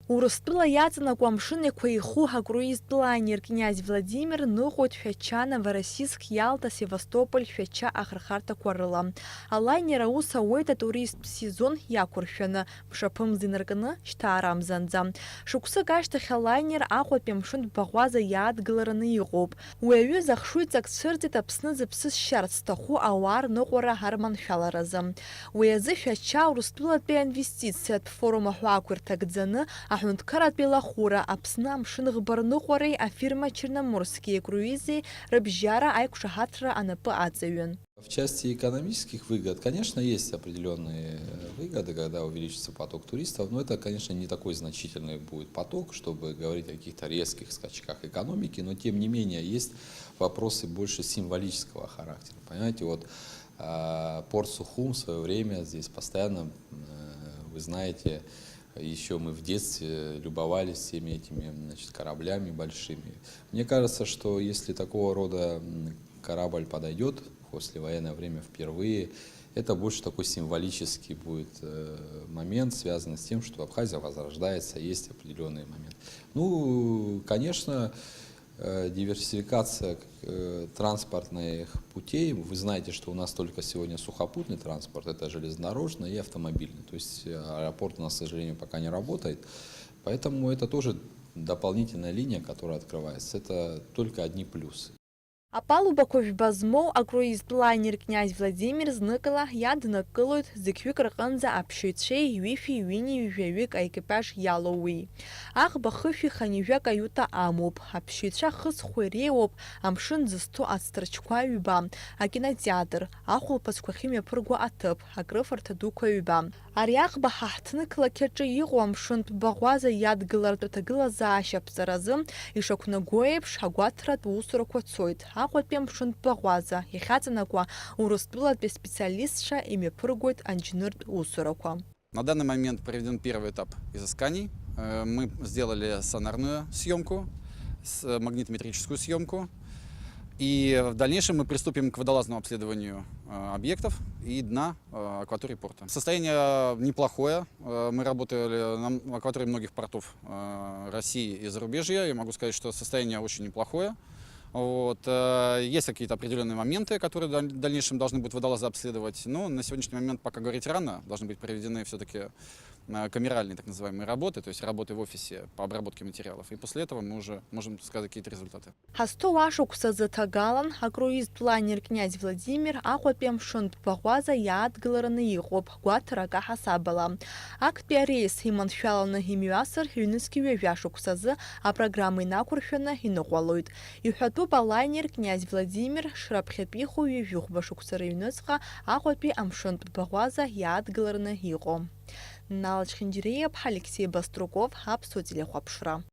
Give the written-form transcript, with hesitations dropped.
Урыстәыла иаҵанакуа амшынеиқәа иху акруизтә лайнер князь Владимир ныҟәоит Шәача, Новороссийск, Ялта, Севастополь, Шәача ахырхарҭақәа рыла. Алайнер аус ауеит атуристтә сезон иақәыршәаны, мшаԥымза инаркны шьҭаарамзанӡа. Шықәсык ашьҭахь алайнер Аҟәатәи амшынтә баӷәаза иаадгылараны иҟоуп. Уи аҩыза ахшыҩҵак цәырҵит Аԥсны зыԥсы шьарц зҭаху ауаа рныҟәара ҳарманшәаларазы. Уи азы Шәача Урыстәылатәи аинвестициатә форум аҳәаақәа ирҭагӡаны аҳәынҭқарратәи лахәыра Аԥсны амшын ӷбарныҟәареи афирма Черноморские круизи рыбжьара аиқәшаҳаҭра анапы аҵаҩын. В части экономических выгод, конечно, есть определенные выгоды, когда увеличится поток туристов, но это, конечно, не такой значительный будет поток, чтобы говорить о каких-то резких скачках экономики, но тем не менее есть вопросы больше символического характера. Понимаете, вот порт Сухум в свое время здесь постоянно, вы знаете, еще мы в детстве любовались всеми этими, значит, кораблями большими. Мне кажется, что если такого рода корабль подойдет в послевоенное время впервые, это больше такой символический будет момент, связанный с тем, что Абхазия возрождается, есть определенный момент. Ну, конечно, диверсификация транспортных путей. Вы знаете, что у нас только сегодня сухопутный транспорт, это железнодорожный и автомобильный. То есть аэропорт у нас, к сожалению, пока не работает. Поэтому это тоже дополнительная линия, которая открывается. Это только одни плюсы. Апалубақәа жәба змоу акруизтә лайнер князь Владимир зныкала иаднакылоит зықьҩык рҟынӡа аԥшьаҩцәеи ҩышәи ҩынҩи жәаҩык аекипаж иалоу уи. Аӷба хышәи ханҩажәа каюта амоуп. Аԥшьаҩцәа хыҵхәа иреиуоуп амшын зызҭо ацҭырчқәа ҩба, акинотеатр, ахәылԥазқәа ахьымҩаԥырго аҭыԥ, акрыфарҭа дуқәа ҩба. Ари аӷба ҳаҳҭнықлақь аҿы иҟоу амшынтә баӷәаза иадгылартә аҭагылазаашьа ԥҵаразы ишақәнаго еиԥш агәаҭаратә усурақәа цоит. Аҟәатәи амшынтә баӷәаза иахьаҵанакуа Урыстәылатәи специалистцәа имҩаԥыргоит анџьныртә усурақәа. На данный момент проведен первый этап изысканий. Мы сделали сонарную съемку, магнитометрическую съемку. И в дальнейшем мы приступим к водолазному обследованию объектов и дна акватории порта. Состояние неплохое. Мы работали на акватории многих портов России и зарубежья. Я могу сказать, что состояние очень неплохое. Вот. Есть какие-то определенные моменты, которые в дальнейшем должны будут водолазы обследовать. Но на сегодняшний момент пока говорить рано. Должны быть проведены все-таки камеральные так называемые работы, то есть работы в офисе по обработке материалов. И после этого мы уже можем сказать какие-то результаты. Ҳазҭоу ашықәса заҭагалан акруизтә лайнер князь Владимир Аҟәатәи амшынтә баӷәаза иаадгылараны иҟоуп гәаҭарак аҳасабала. Актәи арейс иманшәаланы имҩасыр ҩнызқь ҩажәа шықәсазы апрограмма инақәыршәаны иныҟәалоит. Иҳәатәуп алайнер князь Владимир шраԥхьатәи иху ҩажәихәба шықәса рыҩнуҵҟа Аҟәатәи амшынтә баӷәаза иаадгылараны иҟоу. Налач Хинџьреиа, Алексей Баструков, Аԥсуа телехәаԥшра.